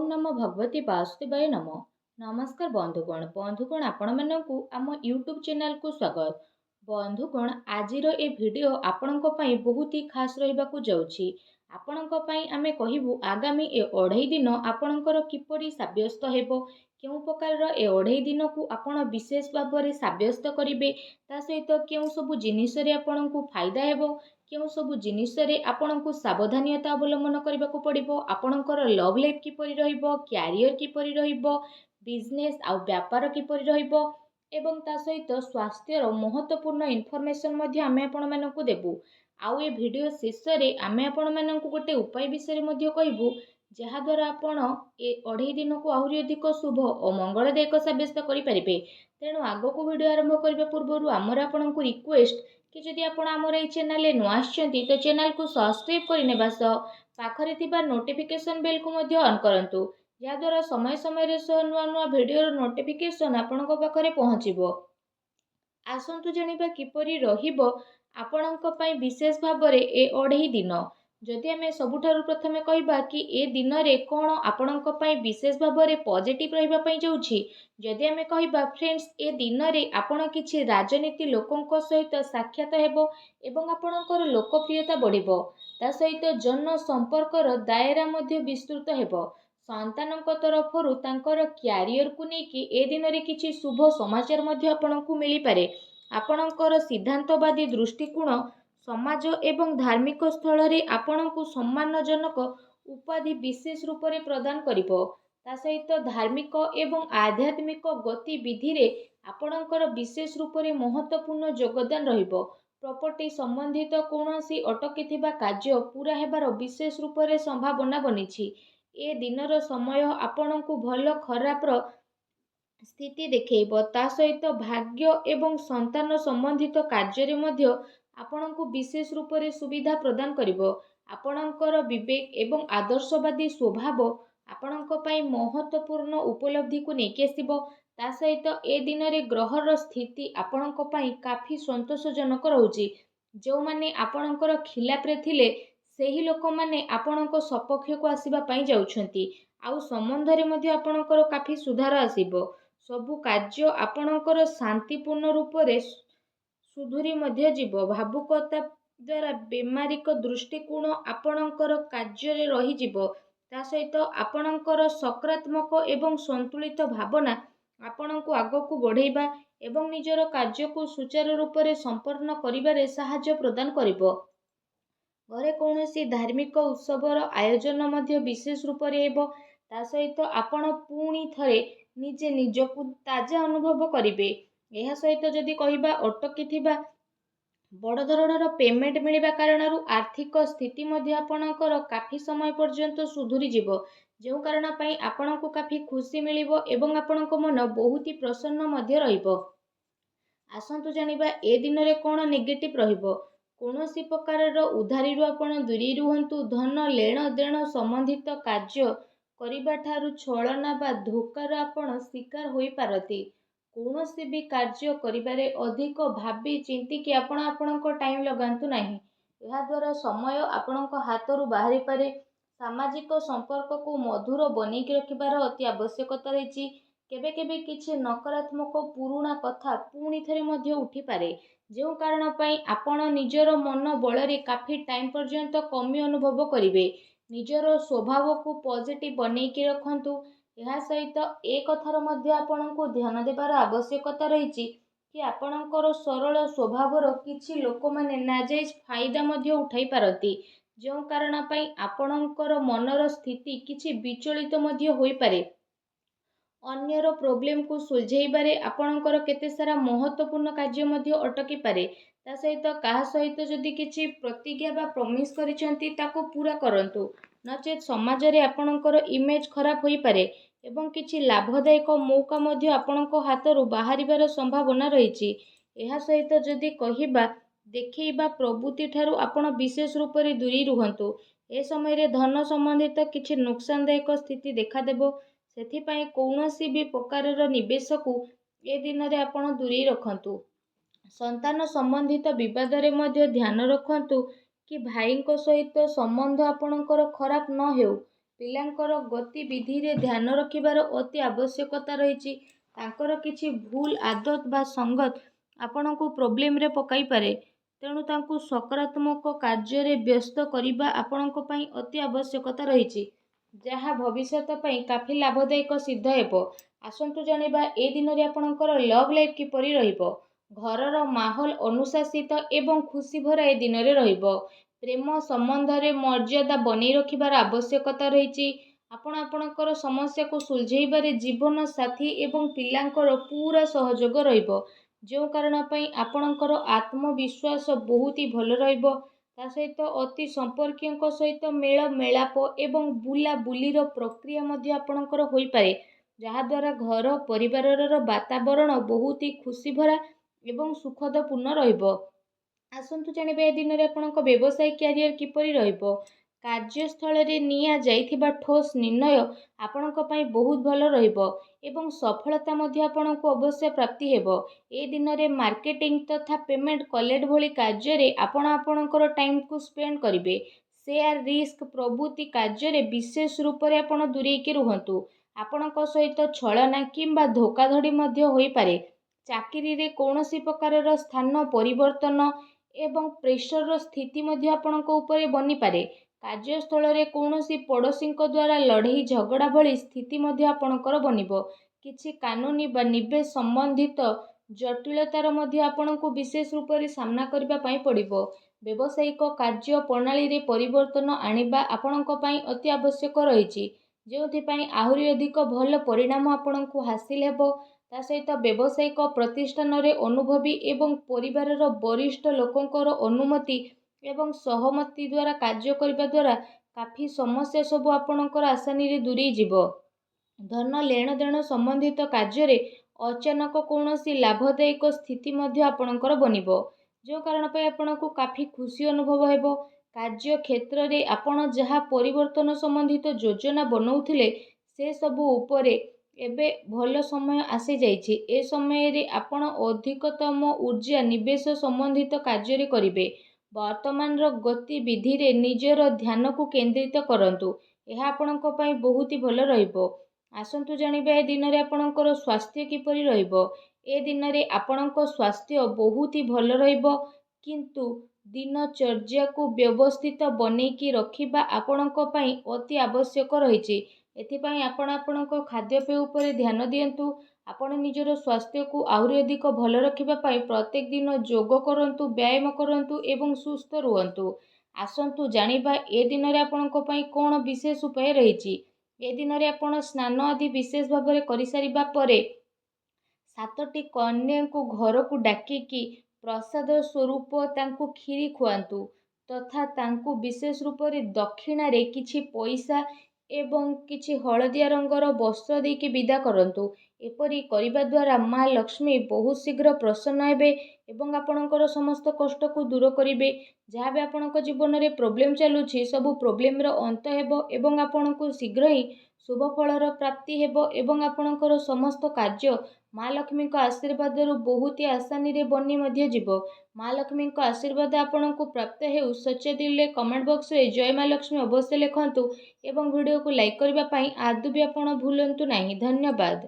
नमो भगवती वासुदेवाय नमो। नमस्कार बंधुगण आपण मानकु आम यूट्यूब चैनल को स्वागत। बंधुगण आजिर ए भिडियो आपणक पई बहुत ही खास रहिबाकु जाउछि। आपणक पई आमे कहिबु आगामी ए 2.5 दिन आपणकर किपरि साब्यस्त हेबो, केउ प्रकार ए 2.5 दिन को आपण विशेष भाबरे साब्यस्त करिवे, ता सहित केउ सब जिनिस रे आपणकु फायदा हेबो, केउ सब जिनिस रे आपणकु सावधानियता अवलंबन करबाकु पड़िबो, आपणकर लव लाइफ किपरि रहिबो, क्यारियर किपरि रहिबो, बिजनेस आ व्यापार किपरि रहिबो एवं ता सहित स्वास्थ्यर महत्वपूर्ण इनफॉरमेशन मध्ये आमे आपण मानकु देबु। आउ ए वीडियो शेष रे आमे आपण मानकु गोटे उपाय विषय मध्ये कहबु, जहा द्वारा आपण ए 2.5 दिन को आहुरी अधिक शुभ और मंगलदायक साब्यस्त करि परिबे। तेणु आगो को वीडियो आरंभ करबा पूर्व आमर आपनकु रिक्वेस्ट कि जदि आपण आमर ए चैनल ले नुआ आछंती तो चैनल को सब्सक्राइब करिनेबा सह पाखरे थिबा नोटिफिकेशन बेल को मध्ये ऑन करंतु, या द्वारा समय समय रे नुआ नुआ वीडियो नोटिफिकेशन आपनक पाखरे पहुंचीबो। आसंतु जानिबा किपरि रहिबो आपणक पई विशेष भाबरे ए 2.5 दिन। जदि आमे सबुठारु प्रथमे कहिबा कि ए दिन रे कोन आपणक पई विशेष भाबरे पॉजिटिव रहिबा पई जाउछि, जदि आमे कहिबा फ्रेंड्स ए दिन रे आपण किछि राजनीति लोकंक सहित साक्षात हेबो एवं आपणकर लोकप्रियता बढ़िबो, ता सहित जन संपर्कर दायरा मध्ये विस्तृत हेबो। संतानक तरफरु तांकर क्यारियर को नेकी ए दिन रे किछि शुभ समाचार मध्ये आपणकु मिली पारे। आपणकर सिद्धांतवादी दृष्टिकोण समाज एवं धार्मिक स्थल रे आपणकु सम्मानजनक उपाधि विशेष रूप रे प्रदान करिबो, ता सहित धार्मिक एवं आध्यात्मिक गतिविधि रे आपणकर विशेष रूप रे महत्वपूर्ण योगदान रहिबो। प्रॉपर्टी संबंधित कोनोसी अटकी कार्य पूरा हेबार विशेष रूप रे संभावना बनिछि। ए दिनर समय आपणकु भल खराबर स्थिति देखैबो, ता सहित भाग्य एवं संतान संबंधित कार्य रे मध्य आपणकु विशेष रूप रे सुविधा प्रदान करिबो। आपणकर विवेक एवं आदर्शवादी स्वभाव आपणक पई महत्वपूर्ण उपलब्धि को नेकी आसीबो। ता सहित ए दिन रे ग्रहर स्थिति आपणक पई काफी संतोषजनक रहउची। जो माने आपणकर खिलाफ रे थिले सेही लोक माने आपणक सपक्ष को आसीबा पई जाउछंती। आउ संबंध रे मध्ये आपणकर काफी सुधार आसीबो। सबु कार्य आपणकर शांतिपूर्ण रूप रे सुधुरी मध्ये जीवो। भावुकता द्वारा बेमारिक दृष्टिकोण आपणकर कार्य रे रही जीवो। ता सहित आपणकर सकारात्मक एवं संतुलित भावना आपणको आगको बढ़ेबा एवं निजर कार्य को सुचारू रूप रे संपन्न करिबारे सहायता प्रदान करिबो। घरे कौनसी धार्मिक उत्सवर आयोजन मध्य विशेष रूप रे हेबो। ता सहित आपण पुणी थरे निजे निजकु ताजा अनुभव करिवे। एहा सहित जदि कहिबा अटकी थिबा बड़ धरणर पेमेंट मिलिबा कारणरू आर्थिक स्थिति मध्य आपणकर काफी समय पर्यंत सुधुरी जीवो, जो कारण पई आपणको काफी खुशी मिलिबो एवं आपणको मन बहुत ही प्रसन्न मध्य रहिबो। आसंतु जानिबा ए दिन रे कोन नेगेटिव रहिबो। कोनोसी प्रकारर उधारीरु आपण दूरी रुहंतु। धन लेण देण संबंधित कार्य करिबा ठारू छलना बा धोकार आपण शिकार होई पारती। कोनोसी भी कार्य करिबारे अधिक भाबी चिंती कि आपण आपणको टाइम लगांतु नाही। एहा द्वारा समय आपणको हातरू बाहरी पारे। सामाजिक संपर्क को मधुर बनेकी रखिबार अति आवश्यकता रहिछि। केबे केबे किछि नकारात्मक पुरुणा कथा पुणी थरे मध्य उठी पारे, जो कारण पई आपण निजर मन बल रे काफी टाइम पर्यंत कमी अनुभव करिवे। निजर स्वभाव को पॉजिटिव बनेकी रखंतु। एहा सहित ए कथार मध्य आपणको ध्यान देबार आवश्यकता रहिछि कि आपणकर सरल स्वभावर किछि लोक माने नाजायज फायदा मध्य उठाई पारती, जो कारण पई आपणकर मनर स्थिति किछि विचलित मध्य होई पारे। अन्यर प्रोब्लेम को सुलझेबारे आपणकर केते सारा महत्वपूर्ण कार्य मध्य अटकी पारे। ता सहित काहा सहित जदि किछि प्रतिज्ञा बा प्रॉमिस करिसेंती ताको पूरा करंतु, नचेत समाज रे आपणकर इमेज खराब होई पारे एवं किछि लाभदायक मौका मध्य आपणको हातरू बाहरिबार संभावना रहिछि। एहा सहित जदि कहिबा देखैबा प्रवृत्ति ठारू आपण विशेष रूप रे दूरी रुहंतु। ए समय रे धन संबंधित किछि नुकसानदायक स्थिति देखा देबो। सेथिपाई कौनसी भी प्रकारर निवेश को ए दिन रे आपण दूरी रखंतु। संतान संबंधित विवाद रे मध्य ध्यान रखंतु कि भाईଙ୍କ सहित संबंध आपणकर खराब न हेउ। ପିଲାଙ୍କର ଗତିବିଧିରେ ଧ୍ୟାନ ରଖିବାର ଅତି ଆବଶ୍ୟକତା ରହିଛି। ତାଙ୍କର କିଛି ଭୁଲ ଆଦତ ବା ସଙ୍ଗତ ଆପଣଙ୍କୁ ପ୍ରୋବ୍ଲେମରେ ପକାଇପାରେ। ତେଣୁ ତାଙ୍କୁ ସକାରାତ୍ମକ କାର୍ଯ୍ୟରେ ବ୍ୟସ୍ତ କରିବା ଆପଣଙ୍କ ପାଇଁ ଅତି ଆବଶ୍ୟକତା ରହିଛି, ଯାହା ଭବିଷ୍ୟତ ପାଇଁ କାଫି ଲାଭଦାୟକ ସିଦ୍ଧ ହେବ। ଆସନ୍ତୁ ଜାଣିବା ଏ ଦିନରେ ଆପଣଙ୍କର ଲଭ୍ ଲାଇଫ୍ କିପରି ରହିବ। ଘରର ମାହୋଲ ଅନୁଶାସିତ ଏବଂ ଖୁସି ଭରା ଏ ଦିନରେ ରହିବ। ପ୍ରେମ ସମ୍ବନ୍ଧରେ ମର୍ଯ୍ୟାଦା ବନେଇ ରଖିବାର ଆବଶ୍ୟକତା ରହିଛି। ଆପଣ ଆପଣଙ୍କର ସମସ୍ୟାକୁ ସୁଲଝେଇବାରେ ଜୀବନ ସାଥୀ ଏବଂ ପିଲାଙ୍କର ପୁରା ସହଯୋଗ ରହିବ, ଯେଉଁ କାରଣ ପାଇଁ ଆପଣଙ୍କର ଆତ୍ମବିଶ୍ୱାସ ବହୁତ ଭଲ ରହିବ। ତା ସହିତ ଅତି ସମ୍ପର୍କୀୟଙ୍କ ସହିତ ମେଳ ମେଳାପ ଏବଂ ବୁଲାବୁଲିର ପ୍ରକ୍ରିୟା ମଧ୍ୟ ଆପଣଙ୍କର ହୋଇପାରେ, ଯାହାଦ୍ୱାରା ଘର ପରିବାରର ବାତାବରଣ ବହୁତ ଖୁସି ଭରା ଏବଂ ସୁଖଦପୂର୍ଣ୍ଣ ରହିବ। ଆସନ୍ତୁ ଜାଣିବା ଏ ଦିନରେ ଆପଣଙ୍କ ବ୍ୟବସାୟ କ୍ୟାରିୟର କିପରି ରହିବ। କାର୍ଯ୍ୟସ୍ଥଳରେ ନିଆଯାଇଥିବା ଠୋସ୍ ନିର୍ଣ୍ଣୟ ଆପଣଙ୍କ ପାଇଁ ବହୁତ ଭଲ ରହିବ ଏବଂ ସଫଳତା ମଧ୍ୟ ଆପଣଙ୍କୁ ଅବଶ୍ୟ ପ୍ରାପ୍ତି ହେବ। ଏ ଦିନରେ ମାର୍କେଟିଂ ତଥା ପେମେଣ୍ଟ କଲେକ୍ଟ ଭଳି କାର୍ଯ୍ୟରେ ଆପଣ ଆପଣଙ୍କର ଟାଇମକୁ ସ୍ପେଣ୍ଡ କରିବେ। ସେୟାର ରିସ୍କ ପ୍ରଭୃତି କାର୍ଯ୍ୟରେ ବିଶେଷ ରୂପରେ ଆପଣ ଦୂରେଇକି ରୁହନ୍ତୁ। ଆପଣଙ୍କ ସହିତ ଛଳନା କିମ୍ବା ଧୋକାଧଡ଼ି ମଧ୍ୟ ହୋଇପାରେ। ଚାକିରିରେ କୌଣସି ପ୍ରକାରର ସ୍ଥାନ ପରିବର୍ତ୍ତନ ଏବଂ ପ୍ରେସରର ସ୍ଥିତି ମଧ୍ୟ ଆପଣଙ୍କ ଉପରେ ବନିପାରେ। କାର୍ଯ୍ୟସ୍ଥଳରେ କୌଣସି ପଡ଼ୋଶୀଙ୍କ ଦ୍ୱାରା ଲଢ଼େଇ ଝଗଡ଼ା ଭଳି ସ୍ଥିତି ମଧ୍ୟ ଆପଣଙ୍କର ବନିବ। କିଛି କାନୁନି ବା ନିବେଶ ସମ୍ବନ୍ଧିତ ଜଟିଳତାର ମଧ୍ୟ ଆପଣଙ୍କୁ ବିଶେଷ ରୂପରେ ସାମ୍ନା କରିବା ପାଇଁ ପଡ଼ିବ। ବ୍ୟବସାୟିକ କାର୍ଯ୍ୟ ପ୍ରଣାଳୀରେ ପରିବର୍ତ୍ତନ ଆଣିବା ଆପଣଙ୍କ ପାଇଁ ଅତି ଆବଶ୍ୟକ ରହିଛି, ଯେଉଁଥିପାଇଁ ଆହୁରି ଅଧିକ ଭଲ ପରିଣାମ ଆପଣଙ୍କୁ ହାସିଲ ହେବ। ତା ସହିତ ବ୍ୟବସାୟିକ ପ୍ରତିଷ୍ଠାନରେ ଅନୁଭବୀ ଏବଂ ପରିବାରର ବରିଷ୍ଠ ଲୋକଙ୍କର ଅନୁମତି ଏବଂ ସହମତି ଦ୍ୱାରା କାର୍ଯ୍ୟ କରିବା ଦ୍ୱାରା କାଫି ସମସ୍ୟା ସବୁ ଆପଣଙ୍କର ଆସାନୀରେ ଦୂରେଇ ଯିବ। ଧନ ଲେଣଦେଣ ସମ୍ବନ୍ଧିତ କାର୍ଯ୍ୟରେ ଅଚାନକ କୌଣସି ଲାଭଦାୟକ ସ୍ଥିତି ମଧ୍ୟ ଆପଣଙ୍କର ବନିବ, ଯେଉଁ କାରଣ ପାଇଁ ଆପଣଙ୍କୁ କାଫି ଖୁସି ଅନୁଭବ ହେବ। କାର୍ଯ୍ୟ କ୍ଷେତ୍ରରେ ଆପଣ ଯାହା ପରିବର୍ତ୍ତନ ସମ୍ବନ୍ଧିତ ଯୋଜନା ବନଉଥିଲେ, ସେସବୁ ଉପରେ ଏବେ ଭଲ ସମୟ ଆସିଯାଇଛି। ଏ ସମୟରେ ଆପଣ ଅଧିକତମ ଊର୍ଜା ନିବେଶ ସମ୍ବନ୍ଧିତ କାର୍ଯ୍ୟରେ କରିବେ। ବର୍ତ୍ତମାନର ଗତିବିଧିରେ ନିଜର ଧ୍ୟାନକୁ କେନ୍ଦ୍ରିତ କରନ୍ତୁ, ଏହା ଆପଣଙ୍କ ପାଇଁ ବହୁତ ଭଲ ରହିବ। ଆସନ୍ତୁ ଜାଣିବା ଏ ଦିନରେ ଆପଣଙ୍କର ସ୍ୱାସ୍ଥ୍ୟ କିପରି ରହିବ। ଏ ଦିନରେ ଆପଣଙ୍କ ସ୍ୱାସ୍ଥ୍ୟ ବହୁତ ଭଲ ରହିବ, କିନ୍ତୁ ଦିନଚର୍ଯ୍ୟାକୁ ବ୍ୟବସ୍ଥିତ ବନେଇକି ରଖିବା ଆପଣଙ୍କ ପାଇଁ ଅତି ଆବଶ୍ୟକ ରହିଛି। ଏଥିପାଇଁ ଆପଣ ଆପଣଙ୍କ ଖାଦ୍ୟପେୟ ଉପରେ ଧ୍ୟାନ ଦିଅନ୍ତୁ। ଆପଣ ନିଜର ସ୍ୱାସ୍ଥ୍ୟକୁ ଆହୁରି ଅଧିକ ଭଲ ରଖିବା ପାଇଁ ପ୍ରତ୍ୟେକ ଦିନ ଯୋଗ କରନ୍ତୁ, ବ୍ୟାୟାମ କରନ୍ତୁ ଏବଂ ସୁସ୍ଥ ରୁହନ୍ତୁ। ଆସନ୍ତୁ ଜାଣିବା ଏ ଦିନରେ ଆପଣଙ୍କ ପାଇଁ କ'ଣ ବିଶେଷ ଉପାୟ ରହିଛି। ଏ ଦିନରେ ଆପଣ ସ୍ନାନ ଆଦି ବିଶେଷ ଭାବରେ କରିସାରିବା ପରେ 7ଟି କନ୍ୟାଙ୍କୁ ଘରକୁ ଡାକିକି ପ୍ରସାଦ ସ୍ୱରୂପ ତାଙ୍କୁ କ୍ଷୀରି ଖୁଆନ୍ତୁ ତଥା ତାଙ୍କୁ ବିଶେଷ ରୂପରେ ଦକ୍ଷିଣାରେ କିଛି ପଇସା ଏବଂ କିଛି ହଳଦିଆ ରଙ୍ଗର ବସ୍ତ୍ର ଦେଇକି ବିଦା କରନ୍ତୁ। ଏପରି କରିବା ଦ୍ୱାରା ମା ଲକ୍ଷ୍ମୀ ବହୁତ ଶୀଘ୍ର ପ୍ରସନ୍ନ ହେବେ ଏବଂ ଆପଣଙ୍କର ସମସ୍ତ କଷ୍ଟକୁ ଦୂର କରିବେ। ଯାହା ବି ଆପଣଙ୍କ ଜୀବନରେ ପ୍ରୋବ୍ଲେମ ଚାଲୁଛି, ସବୁ ପ୍ରୋବ୍ଲେମର ଅନ୍ତ ହେବ ଏବଂ ଆପଣଙ୍କୁ ଶୀଘ୍ର ହିଁ ଶୁଭ ଫଳର ପ୍ରାପ୍ତି ହେବ ଏବଂ ଆପଣଙ୍କର ସମସ୍ତ କାର୍ଯ୍ୟ ମା ଲକ୍ଷ୍ମୀଙ୍କ ଆଶୀର୍ବାଦରୁ ବହୁତ ଆସାନୀରେ ବନି ମଧ୍ୟ ଯିବ। ମା ଲକ୍ଷ୍ମୀଙ୍କ ଆଶୀର୍ବାଦ ଆପଣଙ୍କୁ ପ୍ରାପ୍ତ ହେଉ। ସଚ୍ଚା ଦିଲରେ କମେଣ୍ଟ ବକ୍ସରେ ଜୟ ମା ଲକ୍ଷ୍ମୀ ଅବଶ୍ୟ ଲେଖନ୍ତୁ ଏବଂ ଭିଡ଼ିଓକୁ ଲାଇକ୍ କରିବା ପାଇଁ ଆଦୌ ବି ଆପଣ ଭୁଲନ୍ତୁ ନାହିଁ। ଧନ୍ୟବାଦ।